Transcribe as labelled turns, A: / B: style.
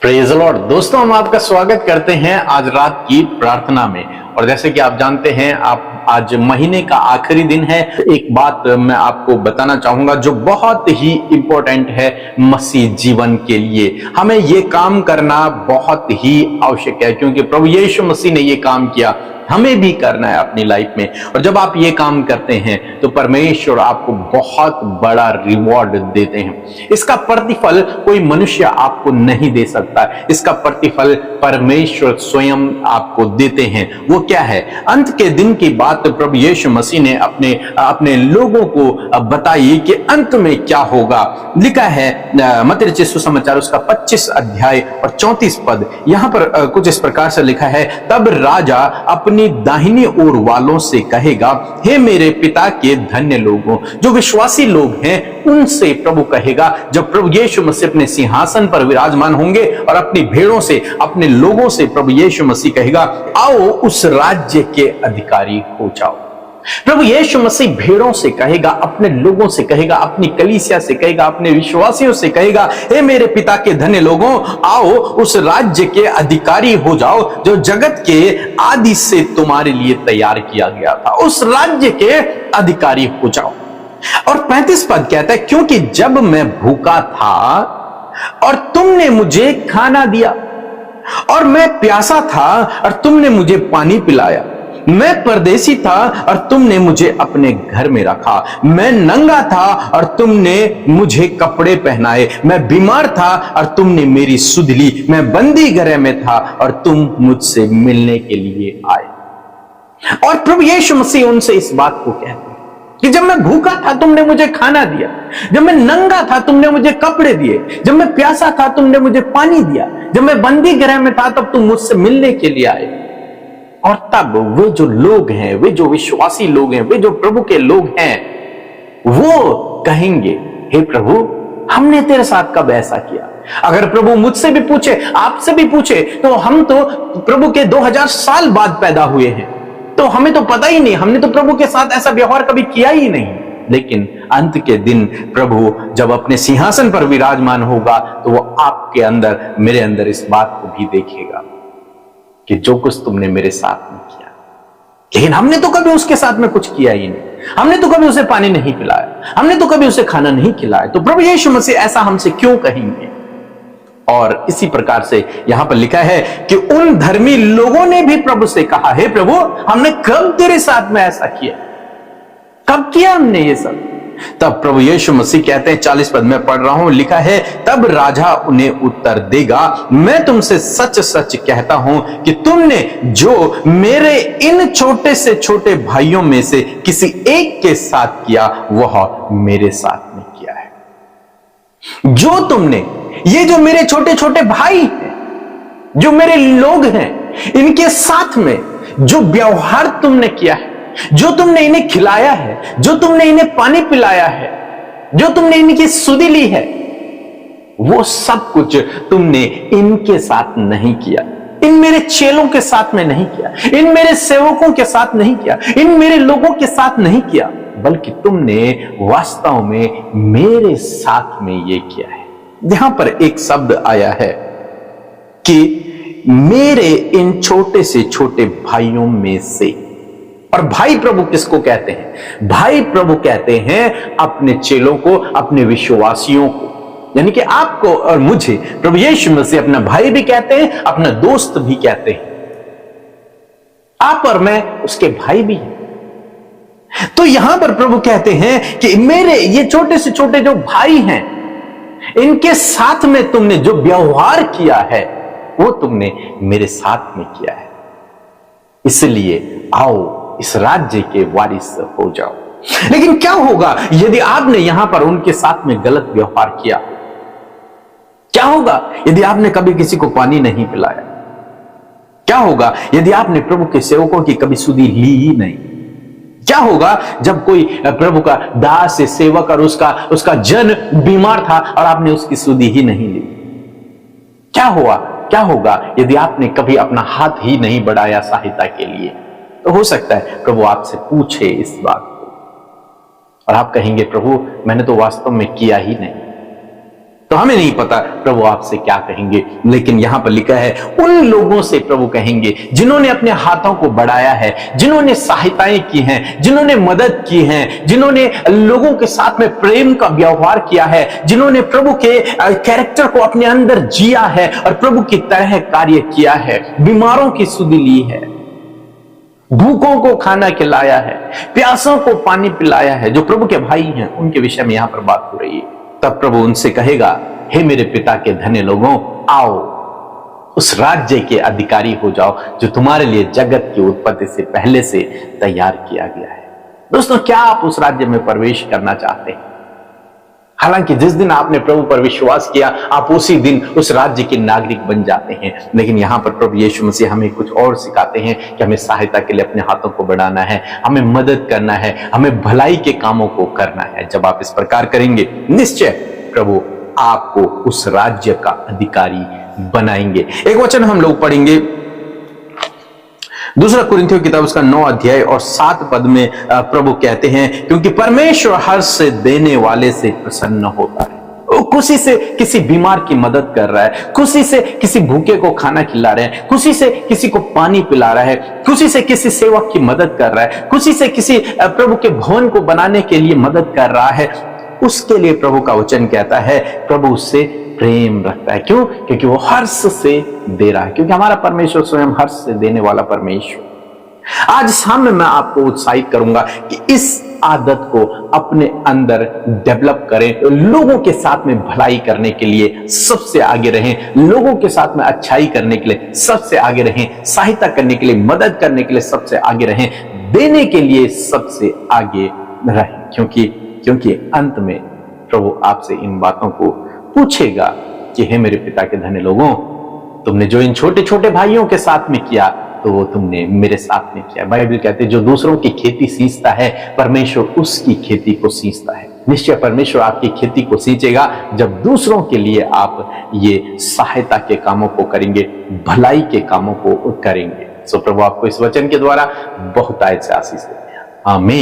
A: Praise the Lord. दोस्तों, हम आपका स्वागत करते हैं आज रात की प्रार्थना में। और जैसे कि आप जानते हैं, आज महीने का आखिरी दिन है। एक बात मैं आपको बताना चाहूंगा जो बहुत ही इंपॉर्टेंट है मसीह जीवन के लिए। हमें ये काम करना बहुत ही आवश्यक है, क्योंकि प्रभु यीशु मसीह ने ये काम किया, हमें भी करना है अपनी लाइफ में। और जब आप ये काम करते हैं तो परमेश्वर आपको बहुत बड़ा रिवॉर्ड देते हैं। इसका प्रतिफल कोई मनुष्य आपको नहीं दे सकता, इसका प्रतिफल परमेश्वर स्वयं आपको देते हैं। वो क्या है? अंत के दिन की बात प्रभु यीशु मसीह ने अपने लोगों को बताई कि अंत में क्या होगा। लिखा है मत्ती रचित सुसमाचार उसका 25 अध्याय और 34 पद। यहां पर कुछ इस प्रकार से लिखा है, तब राजा अपनी दाहिनी ओर वालों से कहेगा, हे मेरे पिता के धन्य लोगों। जो विश्वासी लोग हैं उनसे प्रभु कहेगा, जब प्रभु यीशु मसीह अपने सिंहासन पर विराजमान होंगे और अपनी भेड़ों से, अपने लोगों से प्रभु यीशु मसीह कहेगा, आओ उस राज्य के अधिकारी हो जाओ। प्रभु यीशु मसीह भेड़ों से कहेगा, अपने लोगों से कहेगा, अपनी कलीसिया से कहेगा, अपने विश्वासियों से कहेगा, हे मेरे पिता के धन्य लोगों, आओ उस राज्य के अधिकारी हो जाओ जो जगत के आदि से तुम्हारे लिए तैयार किया गया था। उस राज्य के अधिकारी हो जाओ। और 35 पद कहता है, क्योंकि जब मैं भूखा था और तुमने मुझे खाना दिया, और मैं प्यासा था और तुमने मुझे पानी पिलाया, मैं परदेसी था और तुमने मुझे अपने घर में रखा, मैं नंगा था और तुमने मुझे कपड़े पहनाए, मैं बीमार था और तुमने मेरी सुध ली, मैं बंदी गृह में था और तुम मुझसे मिलने के लिए आए। और प्रभु यीशु मसीह उनसे इस बात को कहते हैं कि जब मैं भूखा था तुमने मुझे खाना दिया, जब मैं नंगा था तुमने मुझे कपड़े दिए, जब मैं प्यासा था तुमने मुझे पानी दिया, जब मैं बंदी गृह में था तब तुम मुझसे मिलने के लिए आए। और तब वे जो लोग हैं, वे जो विश्वासी लोग हैं, वे जो प्रभु के लोग हैं, वो कहेंगे, हे प्रभु, हमने तेरे साथ कब ऐसा किया? अगर प्रभु मुझसे भी पूछे, आपसे भी पूछे, तो हम तो प्रभु के 2000 साल बाद पैदा हुए हैं, तो हमें तो पता ही नहीं, हमने तो प्रभु के साथ ऐसा व्यवहार कभी किया ही नहीं। लेकिन अंत के दिन प्रभु जब अपने सिंहासन पर विराजमान होगा तो वो आपके अंदर, मेरे अंदर इस बात को भी देखेगा कि जो कुछ तुमने मेरे साथ में किया। लेकिन हमने तो कभी उसके साथ में कुछ किया ही नहीं, हमने तो कभी उसे पानी नहीं पिलाया, हमने तो कभी उसे खाना नहीं खिलाया, तो प्रभु यीशु मसीह ऐसा हमसे क्यों कहेंगे? और इसी प्रकार से यहां पर लिखा है कि उन धर्मी लोगों ने भी प्रभु से कहा, हे प्रभु, हमने कब तेरे साथ में ऐसा किया? कब किया हमने ये सब? तब प्रभु यीशु मसीह कहते हैं, 40 पद में पढ़ रहा हूं, लिखा है, तब राजा उन्हें उत्तर देगा, मैं तुमसे सच सच कहता हूं कि तुमने जो मेरे इन छोटे से छोटे भाइयों में से किसी एक के साथ किया, वह मेरे साथ में किया है। जो तुमने, ये जो मेरे छोटे छोटे भाई हैं, जो मेरे लोग हैं, इनके साथ में जो व्यवहार तुमने किया है, जो तुमने इन्हें खिलाया है, जो तुमने इन्हें पानी पिलाया है, जो तुमने इनकी सुधि ली है, वो सब कुछ तुमने इनके साथ नहीं किया, इन मेरे चेलों के साथ में नहीं किया, इन मेरे सेवकों के साथ नहीं किया, इन मेरे लोगों के साथ नहीं किया, बल्कि तुमने वास्तव में मेरे साथ में ये किया है। यहां पर एक शब्द आया है कि मेरे इन छोटे से छोटे भाइयों में से। और भाई प्रभु किसको कहते हैं? भाई प्रभु कहते हैं अपने चेलों को, अपने विश्वासियों को, यानी कि आपको और मुझे प्रभु यीशु मसीह अपना भाई भी कहते हैं, अपना दोस्त भी कहते हैं। आप और मैं उसके भाई भी हैं। तो यहां पर प्रभु कहते हैं कि मेरे ये छोटे से छोटे जो भाई हैं, इनके साथ में तुमने जो व्यवहार किया है वो तुमने मेरे साथ में किया है, इसलिए आओ इस राज्य के वारिस हो जाओ। लेकिन क्या होगा यदि आपने यहां पर उनके साथ में गलत व्यवहार किया? क्या होगा यदि आपने कभी किसी को पानी नहीं पिलाया? क्या होगा यदि आपने प्रभु के सेवकों की कभी सुधि ली ही नहीं? क्या होगा जब कोई प्रभु का दास, सेवक और उसका जन बीमार था और आपने उसकी सुधि ही नहीं ली? क्या हुआ? क्या होगा यदि आपने कभी अपना हाथ ही नहीं बढ़ाया सहायता के लिए? तो हो सकता है प्रभु आपसे पूछे इस बात को और आप कहेंगे, प्रभु मैंने तो वास्तव में किया ही नहीं। तो हमें नहीं पता प्रभु आपसे क्या कहेंगे, लेकिन यहां पर लिखा है उन लोगों से प्रभु कहेंगे जिन्होंने अपने हाथों को बढ़ाया है, जिन्होंने सहायताएं की हैं, जिन्होंने मदद की है, जिन्होंने लोगों के साथ में प्रेम का व्यवहार किया है, जिन्होंने प्रभु के कैरेक्टर को अपने अंदर जिया है और प्रभु की तरह कार्य किया है, बीमारों की सुधि ली है, भूखों को खाना खिलाया है, प्यासों को पानी पिलाया है, जो प्रभु के भाई हैं उनके विषय में यहां पर बात हो रही है। तब प्रभु उनसे कहेगा, हे मेरे पिता के धन्य लोगों, आओ उस राज्य के अधिकारी हो जाओ जो तुम्हारे लिए जगत की उत्पत्ति से पहले से तैयार किया गया है। दोस्तों, क्या आप उस राज्य में प्रवेश करना चाहते हैं? हालांकि जिस दिन आपने प्रभु पर विश्वास किया, आप उसी दिन उस राज्य के नागरिक बन जाते हैं। लेकिन यहां पर प्रभु यीशु मसीह हमें कुछ और सिखाते हैं कि हमें सहायता के लिए अपने हाथों को बढ़ाना है, हमें मदद करना है, हमें भलाई के कामों को करना है। जब आप इस प्रकार करेंगे, निश्चय प्रभु आपको उस राज्य का अधिकारी बनाएंगे। एक वचन हम लोग पढ़ेंगे, दूसरा कुरिन्थियों किताब उसका 9 अध्याय और 7 पद में प्रभु कहते हैं, क्योंकि परमेश्वर हर्ष से देने वाले से प्रसन्न होता है। वो खुशी से किसी बीमार की मदद कर रहा है, खुशी से किसी भूखे को खाना खिला रहे हैं, खुशी से किसी को पानी पिला रहा है, खुशी से किसी सेवक की मदद कर रहा है, खुशी से किसी प्रभु के भवन को बनाने के लिए मदद कर रहा है। उसके लिए प्रभु का वचन कहता है प्रभु उससे प्रेम रखता है। क्यों? क्योंकि वो हर्ष से दे रहा है, क्योंकि हमारा परमेश्वर स्वयं हर्ष से देने वाला परमेश्वर। आज शाम में मैं आपको उत्साहित करूंगा कि इस आदत को अपने अंदर डेवलप करें, लोगों के साथ में भलाई करने के लिए सबसे आगे रहें, लोगों के साथ में अच्छाई करने के लिए सबसे आगे रहें, सहायता करने के लिए, मदद करने के लिए सबसे आगे रहें, देने के लिए सबसे आगे रहें। क्योंकि अंत में प्रभु आपसे इन बातों को पूछेगा कि हे मेरे पिता के धन्य लोगों, तुमने जो इन छोटे छोटे भाइयों के साथ में किया तो वो तुमने मेरे साथ में किया। बाइबल कहते हैं जो दूसरों की खेती सींचता है, परमेश्वर उसकी खेती को सींचता है। निश्चय परमेश्वर आपकी खेती को सींचेगा जब दूसरों के लिए आप ये सहायता के कामों को करेंगे, भलाई के कामों को करेंगे। सो प्रभु आपको इस वचन के द्वारा बहुत आयत से आशीष देते हैं। आमीन।